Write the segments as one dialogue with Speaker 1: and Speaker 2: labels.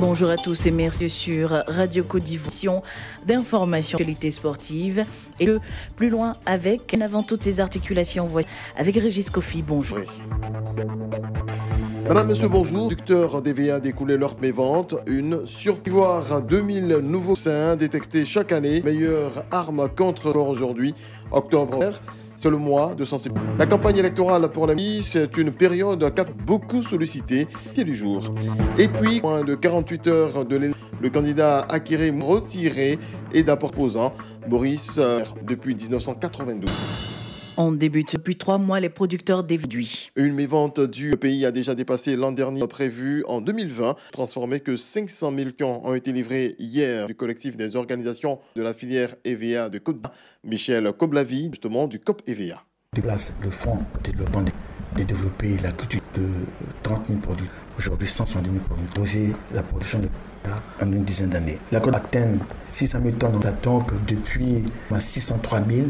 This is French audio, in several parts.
Speaker 1: Bonjour à tous et merci sur Radio Côte d'Ivoire d'information actualité sportive et plus loin avec en avant toutes ces articulations avec Régis Kofi. Bonjour.
Speaker 2: Oui. Madame, Monsieur, bonjour. Producteurs d'EVA découlé leur mévente. Une surpivoire 2000 nouveaux seins détectés chaque année. Meilleure arme contre aujourd'hui. Octobre, c'est le mois de sensibilité. La campagne électorale pour la vie, c'est une période beaucoup sollicitée du jour. Et puis, moins de 48 heures de le candidat acquéré retiré et d'apposant Boris depuis 1992.
Speaker 1: On débute depuis 3 mois les producteurs d'éduits.
Speaker 2: Une mévente du pays a déjà dépassé l'an dernier prévu en 2020. Transformé que 500 000 camps ont été livrés hier du collectif des organisations de la filière EVA de Côte d'Ivoire. Michel Koblavi, justement du COP EVA.
Speaker 3: Déplace le fonds de développement de développer la culture de 30 000 produits. Aujourd'hui, 170 000 produits. Doser la production de en une dizaine d'années. La Côte atteint 600 000 tonnes. On attend que depuis 603 000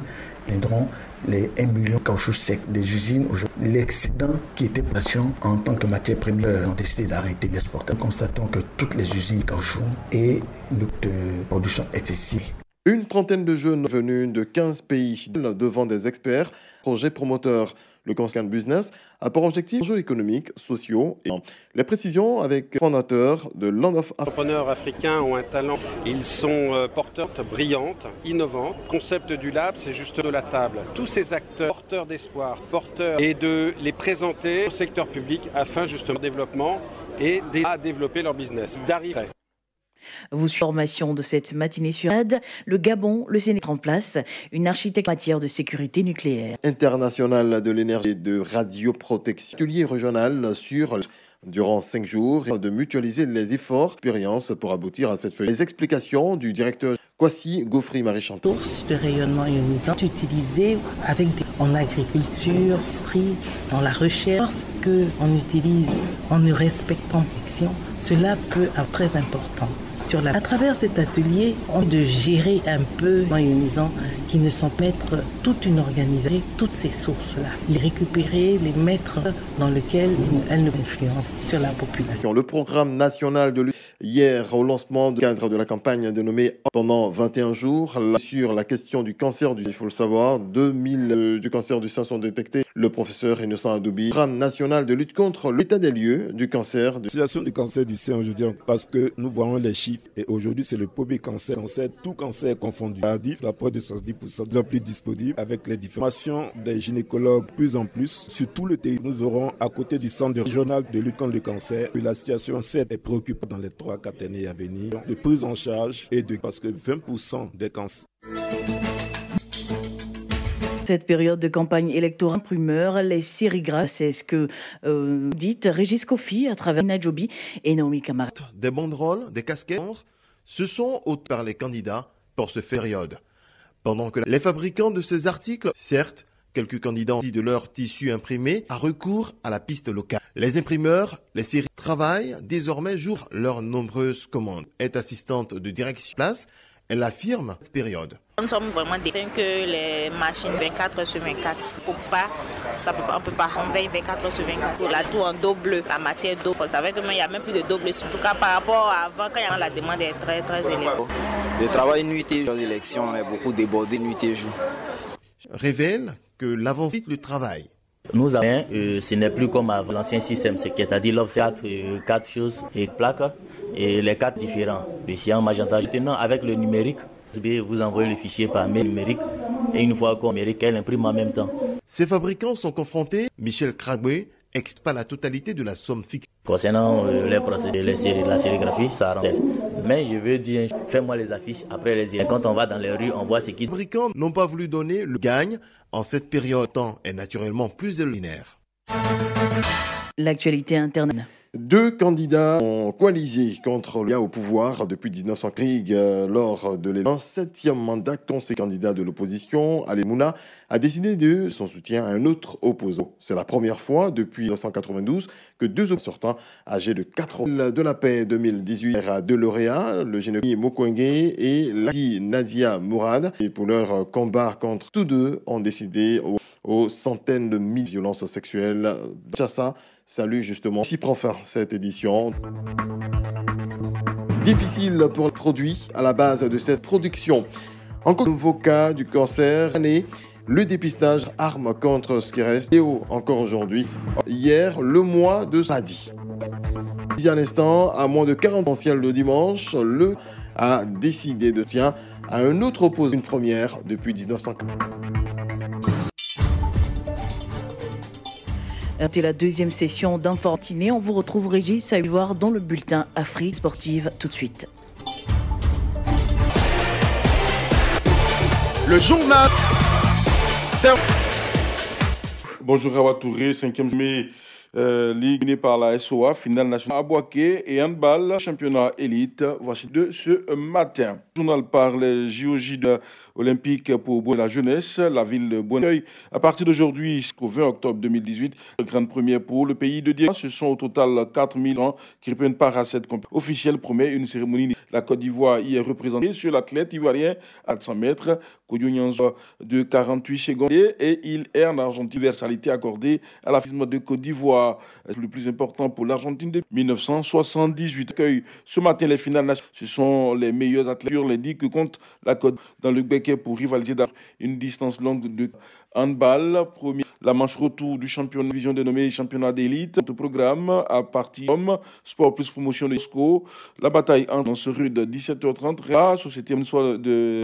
Speaker 3: viendront les 1 million de caoutchouc sec des usines. Aujourd'hui, l'excédent qui était patient en tant que matière première ont décidé d'arrêter d'exporter. Nous constatons que toutes les usines caoutchouc et notre production excessive.
Speaker 2: Une trentaine de jeunes venus de 15 pays devant des experts, projet promoteur. Le Conseil Business a pour objectif enjeux économiques, sociaux et les précisions avec le fondateur de Land of
Speaker 4: Les entrepreneurs africains ont un talent. Ils sont porteurs brillantes, innovantes. Le concept du lab, c'est juste de la table. Tous ces acteurs porteurs d'espoir, porteurs et de les présenter au secteur public afin justement de développement et à développer leur business. D'arriver.
Speaker 1: Vous suivez formation de cette matinée sur AD, le Gabon, le Sénégal en place une architecture en matière de sécurité nucléaire.
Speaker 2: International de l'énergie et de radioprotection. Atelier régional durant 5 jours de mutualiser les efforts, expériences pour aboutir à cette feuille. Les explications du directeur Kwasi Gaufry Marie-Chantal.
Speaker 5: Sources de rayonnement ionisant utilisées en agriculture, industrie, dans la recherche, qu'on utilise en ne respectant l'action, cela peut être très important. À travers cet atelier, on de gérer un peu les ionisants qui ne sont pas mettre toute une organisation, toutes ces sources-là, les récupérer, les mettre dans lequel elles nous influencent sur la population.
Speaker 2: Le programme national de lutte hier au lancement du cadre de la campagne dénommée pendant 21 jours sur la question du cancer il faut le savoir, 2000 du cancer du sein sont détectés. Le professeur Innocent Adoubi, programme national de lutte contre l'état des lieux du cancer.
Speaker 6: La situation du cancer du sein aujourd'hui, parce que nous voyons les chiffres et aujourd'hui c'est le premier cancer, tout cancer confondu. La preuve de 70% de plus disponible avec les formations des gynécologues plus en plus sur tout le territoire. Nous aurons à côté du centre régional de lutte contre le cancer, la situation certes est préoccupante dans les 3-4 années à venir, de prise en charge parce que 20% des cancers.
Speaker 1: Cette période de campagne électorale primeur, les sérigraphes, c'est ce que dit Régis Kofi à travers Nadjobi et Naomi Kamara.
Speaker 2: Des banderoles, des casquettes, ce sont autres par les candidats pour cette période. Pendant que les fabricants de ces articles, certes, quelques candidats ont dit de leur tissu imprimé à recours à la piste locale. Les imprimeurs, les séries travaillent désormais jour leurs nombreuses commandes. Est assistante de direction place, elle affirme cette période.
Speaker 7: Nous sommes vraiment déçus que les machines 24 sur 24. Pour pas, on peut pas. On veille 24 sur 24. La tout en double, la matière double. Vous savez que il n'y a même plus de double. En tout cas, par rapport à avant, quand la demande est très, très élevée.
Speaker 8: Le travail nuit et jour d'élection, on est beaucoup débordé nuit et jour.
Speaker 2: Révèle que l'avancée du travail.
Speaker 9: Nous avons, ce n'est plus comme avant l'ancien système, c'est-à-dire l'observe 4 choses et plaques et les 4 différents. Le cyan, magenta. Maintenant, avec le numérique, vous envoyez le fichier par mail numérique et une fois qu'on numérique, elle imprime en même temps.
Speaker 2: Ces fabricants sont confrontés, Michel Kragbe explique pas la totalité de la somme fixe.
Speaker 9: Concernant les procédés, la sérigraphie, ça rend. Mais je veux dire, fais-moi les affiches, après les idées. Quand on va dans les rues, on voit ce qui...
Speaker 2: Les fabricants n'ont pas voulu donner le gagne en cette période. Le temps est naturellement plus ordinaire.
Speaker 1: L'actualité interne.
Speaker 2: 2 candidats ont coalisé contre le au pouvoir depuis 1900. Lors de l'élection 7e mandat, ces candidats de l'opposition, Ali Mouna, a décidé de son soutien à un autre opposant. C'est la première fois depuis 1992 que 2 sortants âgés de 4 ans de la paix 2018 à 2 lauréats, le général Mokwenge et Nadia Mourad. Et pour leur combat contre tous 2, ont décidé aux centaines de milliers de violences sexuelles. Chassa salue justement. Ici prend fin cette édition. Difficile pour le produit à la base de cette production. Encore un nouveau cas du cancer. Le dépistage arme contre ce qui reste. Et encore aujourd'hui. Hier, le mois de samedi. Il y a un instant, à moins de 40 potentiels de dimanche, le a décidé de tiens à un autre opposé, une première depuis 1940.
Speaker 1: C'était la deuxième session d'Infortiné. On vous retrouve Régis à voir dans le bulletin Afrique Sportive tout de suite.
Speaker 10: Le journal.
Speaker 11: Bonjour Rawa Touré, 5e mai. Ligue menée par la SOA, finale nationale à Boaké et handball, championnat élite. Voici de ce matin. Le journal parle les JOJ olympiques pour la jeunesse, la ville de Bonneuil. À partir d'aujourd'hui jusqu'au 20 octobre 2018, grande première pour le pays de Dieu. Ce sont au total 4 000 ans qui prennent part à cette compétition officielle. Promet une cérémonie. La Côte d'Ivoire y est représentée sur l'athlète ivoirien à 100 mètres, Koudiounianzo de 48 secondes et il est en Argentine. Universalité accordée à l'affisme de Côte d'Ivoire. Le plus important pour l'Argentine de 1978. Ce matin, les finales nationales, ce sont les meilleurs athlètes sur les 10 que compte la Côte dans le Béquet pour rivaliser dans une distance longue de handball. Premier, la manche retour du championnat de division dénommé championnat d'élite. Au programme à partir sport plus promotion de SCO. La bataille dans ce rude 17h30. La société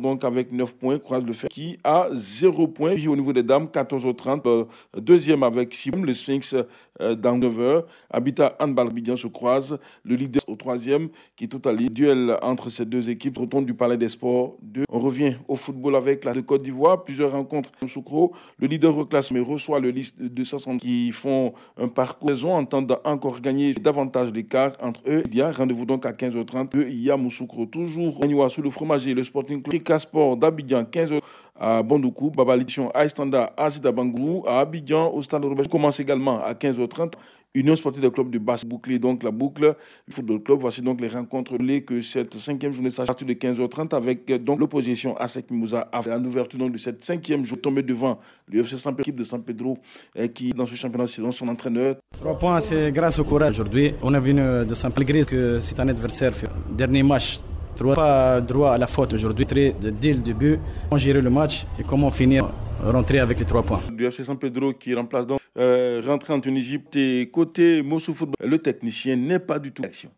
Speaker 11: donc avec 9 points croise le fer qui a 0 points. Puis au niveau des dames 14h30. Deuxième avec 6 points. Le Sphinx dans 9h. Habitat handball Abidjan se croise. Le leader au troisième qui totalise. Duel entre ces deux équipes. Retourne du Palais des Sports. On revient au football avec la de Côte d'Ivoire. Plusieurs rencontres. Choukro, le leader reclassé reçoit le liste de 260 qui font un parcours. Ils ont entendant encore gagner davantage d'écart entre eux. Il y a rendez-vous donc à 15h30. Il y a Moussoukro toujours sous le fromager. Le Sporting Club Sport d'Abidjan 15h à Bondoukou. Babalition à Istanda à Zidabangou. À Abidjan au Stade Robert commence également à 15h30. Union sportive de club de basse bouclée, donc la boucle du football club. Voici donc les rencontres que cette 5e journée s'agit à partir de 15h30 avec donc l'opposition à Sec Mimouza à l'ouverture donc de cette 5e journée tombée devant le FC San Pedro, l'équipe de San Pedro qui dans ce championnat saison son entraîneur.
Speaker 12: 3 points, c'est grâce au courage. Aujourd'hui, on est venu de San Pedro malgré que c'est un adversaire. Dernier match. Pas droit à la faute aujourd'hui, dès le début, comment gérer le match et comment finir, rentrer avec les 3 points.
Speaker 11: Le FC San Pedro qui remplace donc rentrer en Tunisie et côté Mossou Football, le technicien n'est pas du tout action.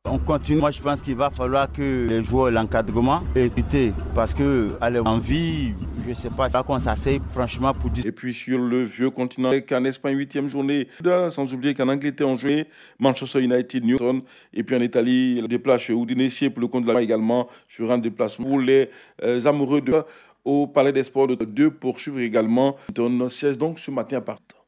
Speaker 13: On continue. Moi, je pense qu'il va falloir que les joueurs, l'encadrement, écoutent parce que à l'envie, je ne sais pas, ça qu'on s'asseye franchement pour dire.
Speaker 11: Et puis sur le vieux continent, en Espagne, 8e journée, sans oublier qu'en Angleterre, on jouait Manchester United, Newton, et puis en Italie, le déplace Udinese pour le compte de la également sur un déplacement pour les amoureux au Palais des Sports de 2 poursuivre également. On 16 donc ce matin à partir.